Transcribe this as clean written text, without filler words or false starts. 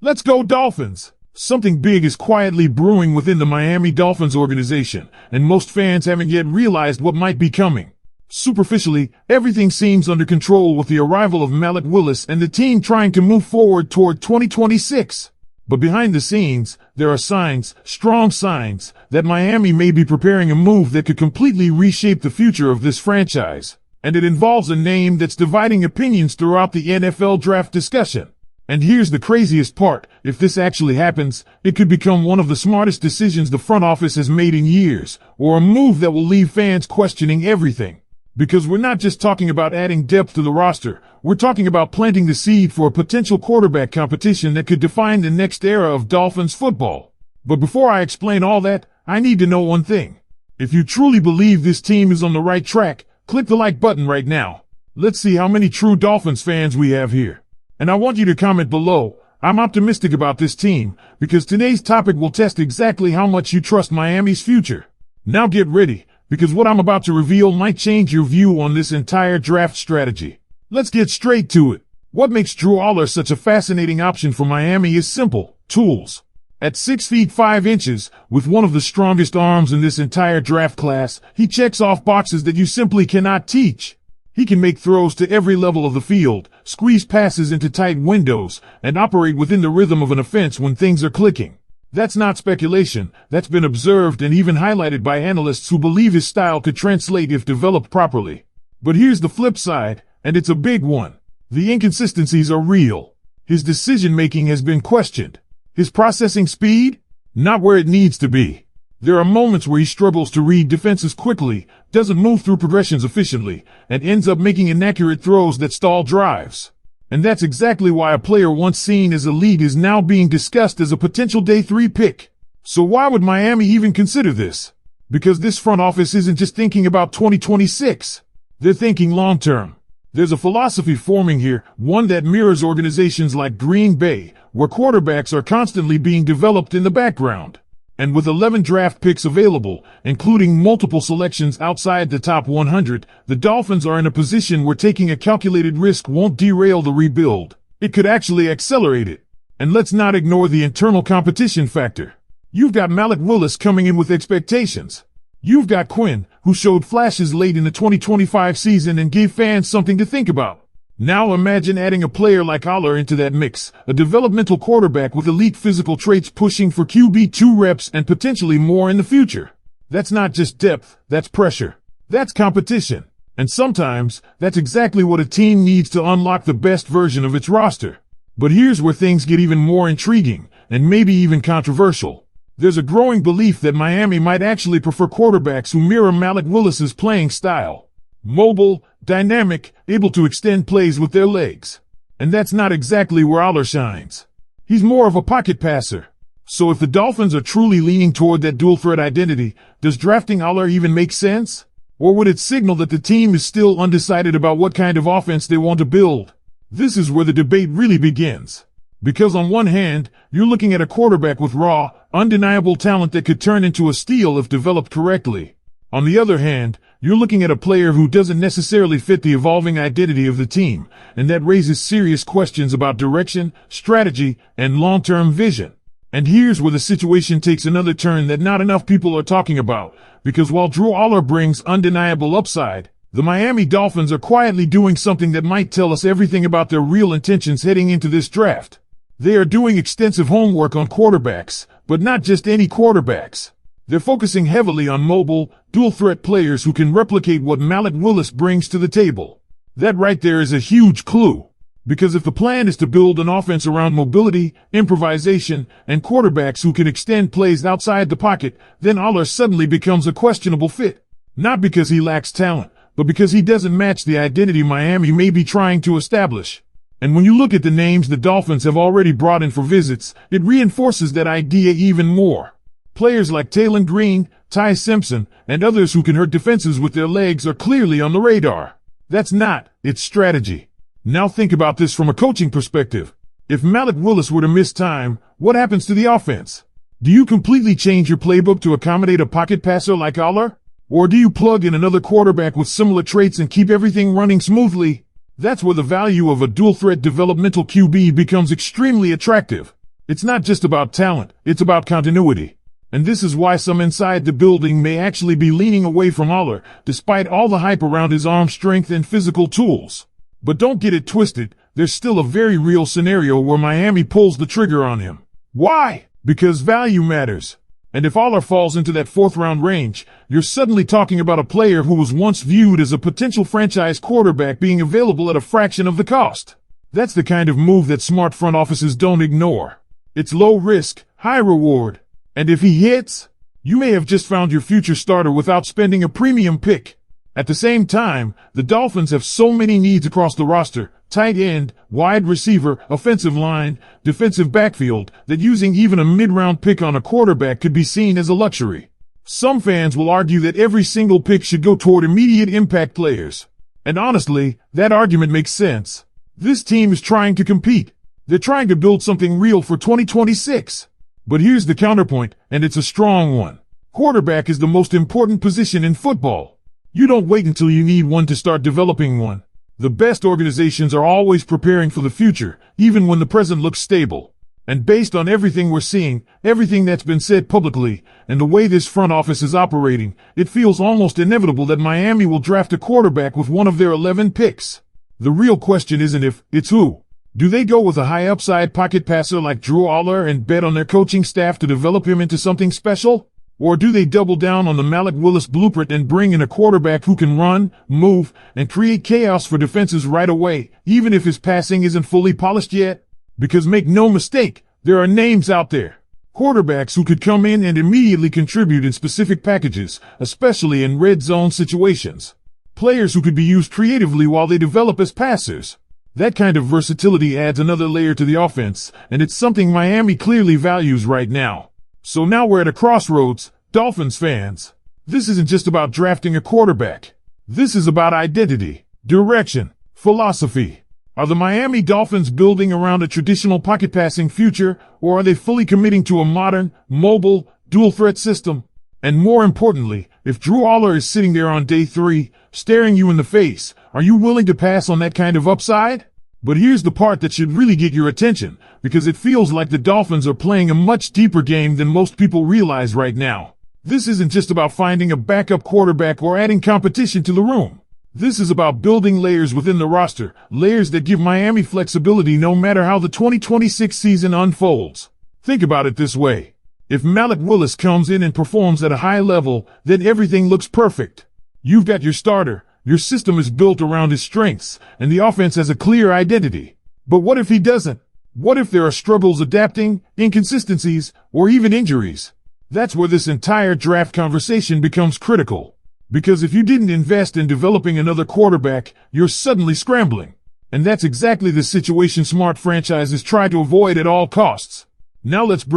Let's go Dolphins! Something big is quietly brewing within the Miami Dolphins organization, and most fans haven't yet realized what might be coming. Superficially, everything seems under control with the arrival of Malik Willis and the team trying to move forward toward 2026. But behind the scenes, there are signs, strong signs, that Miami may be preparing a move that could completely reshape the future of this franchise. And it involves a name that's dividing opinions throughout the NFL draft discussion. And here's the craziest part, if this actually happens, it could become one of the smartest decisions the front office has made in years, or a move that will leave fans questioning everything. Because we're not just talking about adding depth to the roster, we're talking about planting the seed for a potential quarterback competition that could define the next era of Dolphins football. But before I explain all that, I need to know one thing. If you truly believe this team is on the right track, click the like button right now. Let's see how many true Dolphins fans we have here. And I want you to comment below. I'm optimistic about this team, because today's topic will test exactly how much you trust Miami's future. Now get ready, because what I'm about to reveal might change your view on this entire draft strategy. Let's get straight to it. What makes Drew Aller such a fascinating option for Miami is simple: tools. At 6 feet 5 inches, with one of the strongest arms in this entire draft class, he checks off boxes that you simply cannot teach. He can make throws to every level of the field, squeeze passes into tight windows, and operate within the rhythm of an offense when things are clicking. That's not speculation, that's been observed and even highlighted by analysts who believe his style could translate if developed properly. But here's the flip side, and it's a big one. The inconsistencies are real. His decision-making has been questioned. His processing speed? Not where it needs to be. There are moments where he struggles to read defenses quickly, doesn't move through progressions efficiently, and ends up making inaccurate throws that stall drives. And that's exactly why a player once seen as elite is now being discussed as a potential day 3 pick. So why would Miami even consider this? Because this front office isn't just thinking about 2026. They're thinking long-term. There's a philosophy forming here, one that mirrors organizations like Green Bay, where quarterbacks are constantly being developed in the background. And with 11 draft picks available, including multiple selections outside the top 100, the Dolphins are in a position where taking a calculated risk won't derail the rebuild. It could actually accelerate it. And let's not ignore the internal competition factor. You've got Malik Willis coming in with expectations. You've got Quinn, who showed flashes late in the 2025 season and gave fans something to think about. Now imagine adding a player like Aller into that mix, a developmental quarterback with elite physical traits pushing for QB2 reps and potentially more in the future. That's not just depth, that's pressure. That's competition. And sometimes, that's exactly what a team needs to unlock the best version of its roster. But here's where things get even more intriguing, and maybe even controversial. There's a growing belief that Miami might actually prefer quarterbacks who mirror Malik Willis's playing style. Mobile, dynamic, able to extend plays with their legs. And that's not exactly where Aller shines. He's more of a pocket passer. So if the Dolphins are truly leaning toward that dual threat identity, does drafting Aller even make sense? Or would it signal that the team is still undecided about what kind of offense they want to build? This is where the debate really begins. Because on one hand, you're looking at a quarterback with raw, undeniable talent that could turn into a steal if developed correctly. On the other hand, you're looking at a player who doesn't necessarily fit the evolving identity of the team, and that raises serious questions about direction, strategy, and long-term vision. And here's where the situation takes another turn that not enough people are talking about, because while Drew Aller brings undeniable upside, the Miami Dolphins are quietly doing something that might tell us everything about their real intentions heading into this draft. They are doing extensive homework on quarterbacks, but not just any quarterbacks. They're focusing heavily on mobile, dual-threat players who can replicate what Malik Willis brings to the table. That right there is a huge clue. Because if the plan is to build an offense around mobility, improvisation, and quarterbacks who can extend plays outside the pocket, then Aller suddenly becomes a questionable fit. Not because he lacks talent, but because he doesn't match the identity Miami may be trying to establish. And when you look at the names the Dolphins have already brought in for visits, it reinforces that idea even more. Players like Jaylen Green, Ty Simpson, and others who can hurt defenses with their legs are clearly on the radar. That's not, it's strategy. Now think about this from a coaching perspective. If Malik Willis were to miss time, what happens to the offense? Do you completely change your playbook to accommodate a pocket passer like Aller? Or do you plug in another quarterback with similar traits and keep everything running smoothly? That's where the value of a dual-threat developmental QB becomes extremely attractive. It's not just about talent, it's about continuity. And this is why some inside the building may actually be leaning away from Aller, despite all the hype around his arm strength and physical tools. But don't get it twisted, there's still a very real scenario where Miami pulls the trigger on him. Why? Because value matters. And if Aller falls into that fourth-round range, you're suddenly talking about a player who was once viewed as a potential franchise quarterback being available at a fraction of the cost. That's the kind of move that smart front offices don't ignore. It's low risk, high reward. And if he hits, you may have just found your future starter without spending a premium pick. At the same time, the Dolphins have so many needs across the roster, tight end, wide receiver, offensive line, defensive backfield, that using even a mid-round pick on a quarterback could be seen as a luxury. Some fans will argue that every single pick should go toward immediate impact players. And honestly, that argument makes sense. This team is trying to compete. They're trying to build something real for 2026. But here's the counterpoint, and it's a strong one. Quarterback is the most important position in football. You don't wait until you need one to start developing one. The best organizations are always preparing for the future, even when the present looks stable. And based on everything we're seeing, everything that's been said publicly, and the way this front office is operating, it feels almost inevitable that Miami will draft a quarterback with one of their 11 picks. The real question isn't if, it's who. Do they go with a high upside pocket passer like Drew Aller and bet on their coaching staff to develop him into something special? Or do they double down on the Malik Willis blueprint and bring in a quarterback who can run, move, and create chaos for defenses right away, even if his passing isn't fully polished yet? Because make no mistake, there are names out there. Quarterbacks who could come in and immediately contribute in specific packages, especially in red zone situations. Players who could be used creatively while they develop as passers. That kind of versatility adds another layer to the offense, and it's something Miami clearly values right now. So now we're at a crossroads, Dolphins fans. This isn't just about drafting a quarterback. This is about identity, direction, philosophy. Are the Miami Dolphins building around a traditional pocket passing future, or are they fully committing to a modern, mobile, dual threat system? And more importantly, if Drew Aller is sitting there on day 3, staring you in the face, are you willing to pass on that kind of upside? But here's the part that should really get your attention, because it feels like the Dolphins are playing a much deeper game than most people realize right now. This isn't just about finding a backup quarterback or adding competition to the room. This is about building layers within the roster, layers that give Miami flexibility no matter how the 2026 season unfolds. Think about it this way. If Malik Willis comes in and performs at a high level, then everything looks perfect. You've got your starter, your system is built around his strengths, and the offense has a clear identity. But what if he doesn't? What if there are struggles adapting, inconsistencies, or even injuries? That's where this entire draft conversation becomes critical. Because if you didn't invest in developing another quarterback, you're suddenly scrambling. And that's exactly the situation smart franchises try to avoid at all costs. Now let's bring